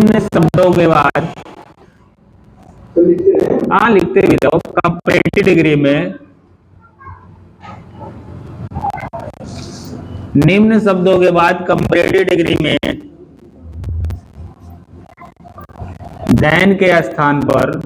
निम्न शब्दों के बाद, हाँ लिखते भी रहो, कंपैरेटिव डिग्री में निम्न शब्दों के बाद कंपैरेटिव डिग्री में देन के स्थान पर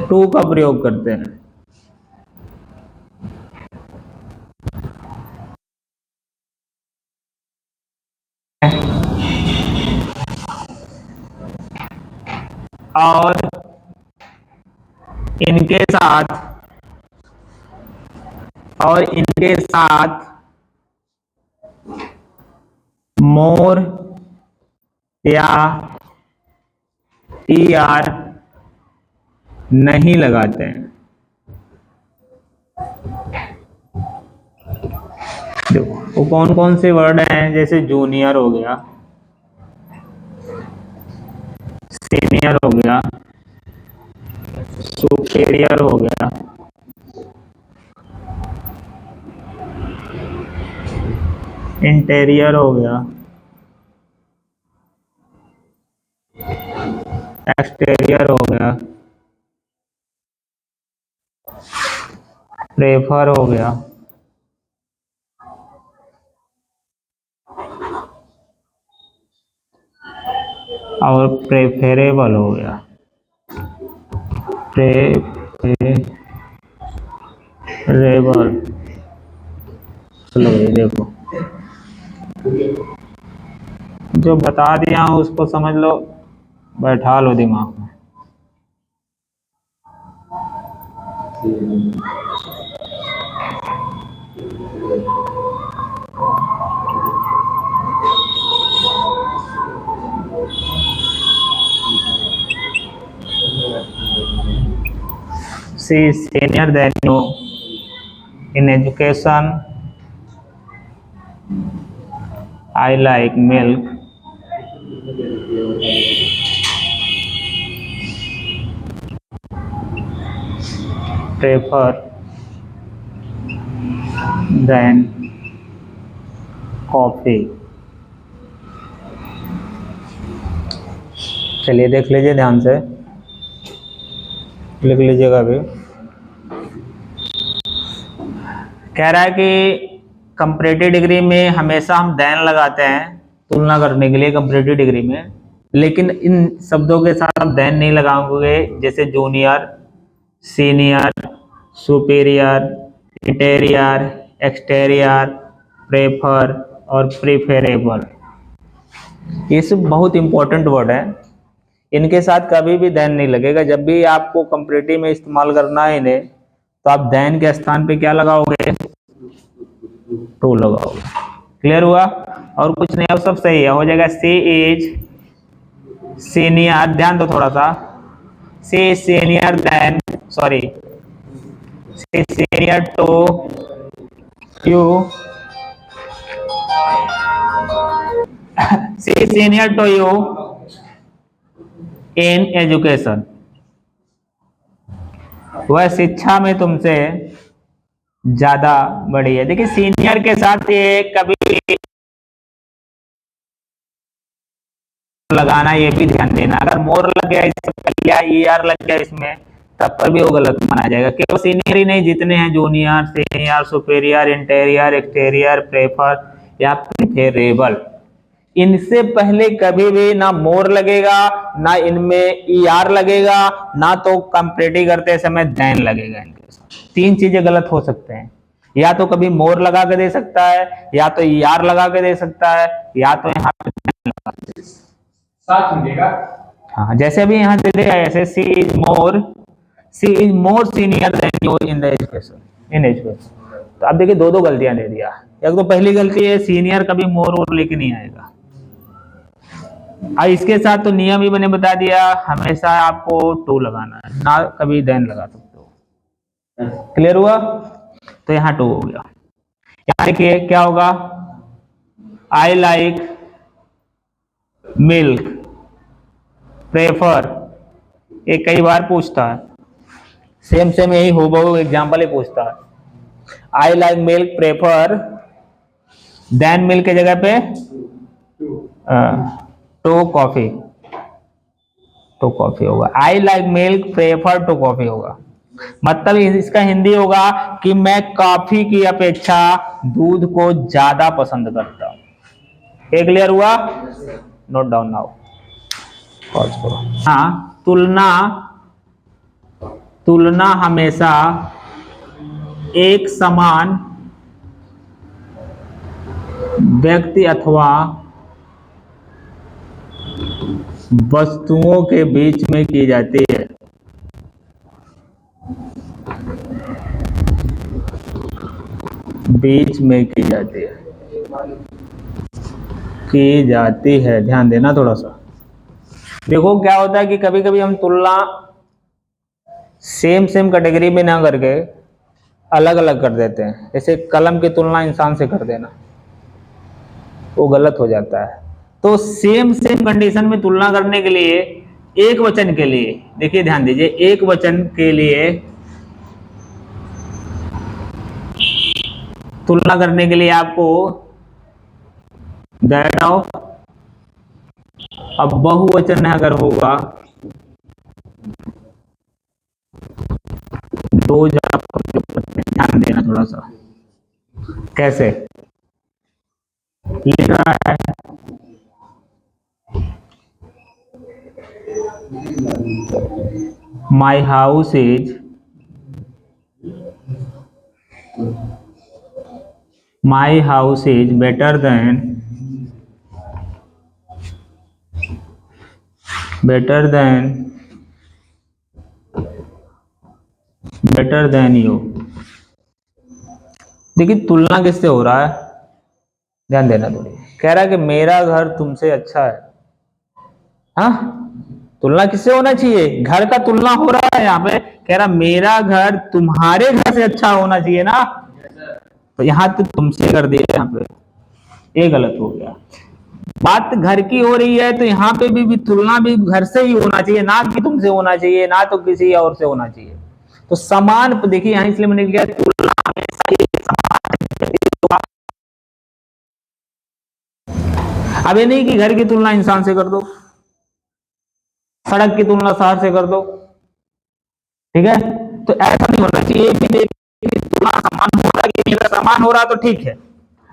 टू का प्रयोग करते हैं। और इनके साथ मोर या ER नहीं लगाते हैं। देखो वो कौन कौन से वर्ड हैं, जैसे जूनियर हो गया, सीनियर हो गया, सुपीरियर हो गया, इंटीरियर हो गया, एक्सटीरियर हो गया, प्रेफर हो गया, और प्रेफरेबल हो गया। प्रेफरेबल, चलो ये देखो जो बता दिया हूं उसको समझ लो, बैठा लो दिमाग में। She is senior than you in education. I like milk. Prefer than coffee. चलिए देख लीजिए ध्यान से, लिख लीजिएगा अभी। कह रहा है कि कंपैरेटिव डिग्री में हमेशा हम देन लगाते हैं तुलना करने के लिए कंपैरेटिव डिग्री में, लेकिन इन शब्दों के साथ हम देन नहीं लगाओगे, जैसे junior, senior, superior, interior, exterior, prefer और प्रेफरेबल। ये सब बहुत इंपॉर्टेंट वर्ड है, इनके साथ कभी भी देन नहीं लगेगा। जब भी आपको कंपैरेटिव में इस्तेमाल करना है इन्हें, तो आप देन के स्थान पे क्या लगाओगे, टू लगाओगे। क्लियर हुआ? और कुछ नहीं, अब सब सही है, हो जाएगा। सी इज सीनियर, ध्यान दो थोड़ा सा, C senior than, sorry, C senior to you, C senior to you in education, वह शिक्षा में तुमसे ज्यादा बड़ी है। देखिए सीनियर के साथ ये कभी लगाना, ये भी ध्यान देना, अगर मोर लग गया इससे या ER लग गया इसमें, तब पर भी वो गलत माना जाएगा। केवल सीनियर ही नहीं, जितने हैं junior, senior, superior, interior, exterior, prefer या प्रेफरेबल, इनसे पहले कभी भी ना मोर लगेगा, ना इनमें ER लगेगा, ना तो कंपैरेटिव करते समय देन लगेगा। इनके साथ तीन चीजें गलत हो सकते हैं, या तो कभी मोर लगा के दे सकता है, या तो ER लगा के दे सकता है, या तो यहाँ पे देन लगा के दे सकता है। साथ में देगा, हाँ, जैसे अभी यहाँ दे दिया, ऐसे C is more senior than you in the education. तो अब देखिए दो दो गलतियां दे दिया। एक तो पहली गलती है, सीनियर कभी मोर और लेके नहीं आएगा। इसके साथ तो नियम ही मैंने बता दिया, हमेशा आपको टू लगाना है, ना कभी देन लगा सकते हो। क्लियर हुआ? तो यहाँ टू हो गया। यहाँ देखिए क्या होगा, आई लाइक मिल्क, प्रेफर, ये कई बार पूछता है, सेम यही हूबहू एग्जाम्पल ही पूछता है। I like milk, prefer, then milk के जगह पे टो कॉफी, टू कॉफी होगा। I like milk prefer to coffee होगा। मतलब इसका हिंदी होगा कि मैं कॉफी की अपेक्षा दूध को ज्यादा पसंद करता हूं। ये क्लियर हुआ? Note down now. पॉज करो। हाँ, तुलना, तुलना हमेशा एक समान व्यक्ति अथवा वस्तुओं के बीच में की जाती है। बीच में की जाती है, की जाती है। ध्यान देना थोड़ा सा। देखो क्या होता है कि कभी कभी हम तुलना सेम सेम कैटेगरी में ना करके अलग अलग कर देते हैं। जैसे कलम की तुलना इंसान से कर देना, वो गलत हो जाता है। तो सेम सेम कंडीशन में तुलना करने के लिए एक वचन के लिए, देखिए ध्यान दीजिए, एक वचन के लिए तुलना करने के लिए आपको दैट ऑफ, अब बहुवचन अगर होगा दो, ध्यान देना थोड़ा सा। कैसे लिख रहा है? My house is, my house is better than, better than, better than you. देखिए तुलना किससे हो रहा है, ध्यान देना थोड़ी। कह रहा है कि मेरा घर तुमसे अच्छा है। हाँ, तुलना किससे होना चाहिए? घर का तुलना हो रहा है यहाँ पे। कह रहा मेरा घर तुम्हारे घर से अच्छा होना चाहिए ना, तो यहाँ तो तुमसे कर दिया, यहाँ पे ये गलत हो गया। बात घर की हो रही है तो यहाँ पे भी तुलना भी घर से ही होना चाहिए, ना कि तुमसे होना चाहिए, ना तो किसी और से होना चाहिए। तो समान, देखिए यहाँ इसलिए मैंने लिखा तुलना हमेशा ही समान। अब ये नहीं कि घर की तुलना इंसान से कर दो, सड़क की तुलना शहर से कर दो, ठीक है? तो ऐसा नहीं होना चाहिए। तुलना समान हो रहा है, अगर समान हो रहा तो ठीक है।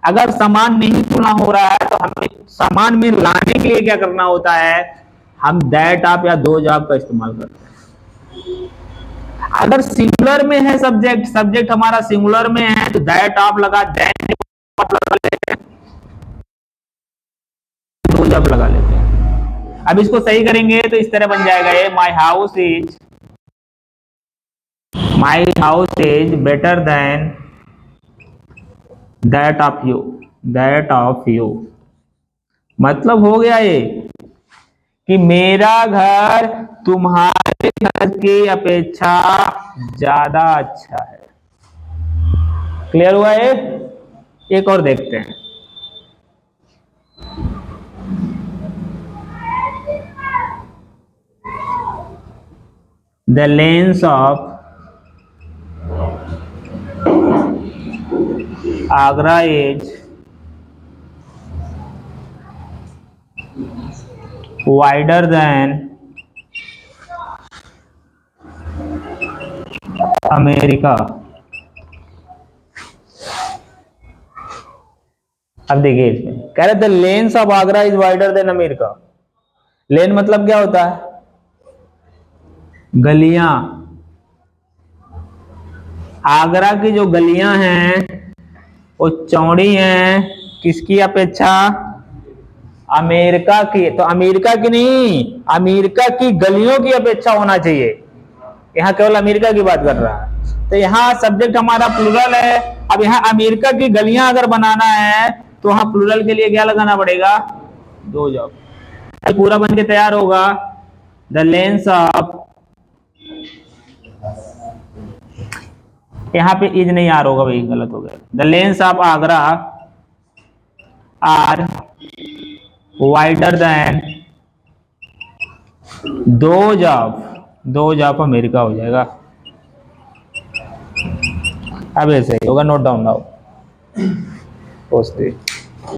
अगर समान नहीं तुलना हो रहा है तो हमें समान में लाने के लिए क्या करना होता है? हम दैट आप या दो जॉब का इस्तेमाल करते हैं। अगर सिंगुलर में है सब्जेक्ट, सब्जेक्ट हमारा सिंगुलर में है तो दैट आप लगा, दैट दो जॉब लगा लेते हैं। अब इसको सही करेंगे तो इस तरह बन जाएगा ये, my house is, my house is better than that of you, that of you. मतलब हो गया ये कि मेरा घर तुम्हारे घर की अपेक्षा ज्यादा अच्छा है। क्लियर हुआ ये? एक और देखते हैं। The lens of Agra is wider than America. अब देखिए इसमें कह रहे the lens of Agra is wider than America. लेन मतलब क्या होता है? गलियां। आगरा की जो गलियां हैं वो चौड़ी हैं किसकी अपेक्षा? अमेरिका की। तो अमेरिका की नहीं, अमेरिका की गलियों की अपेक्षा होना चाहिए। यहाँ केवल अमेरिका की बात कर रहा है। तो यहाँ सब्जेक्ट हमारा प्लूरल है। अब यहाँ अमेरिका की गलियां अगर बनाना है तो वहां प्लूरल के लिए क्या लगाना पड़ेगा? दो जॉब। पूरा बन के तैयार होगा। द लेंस ऑफ, यहाँ पे इज नहीं आ रहा होगा भाई, गलत हो गया। The lens of Agra are wider than those of, those of America हो जाएगा। अब ऐसे ही होगा, नोट डाउन नाउ। पोस्ट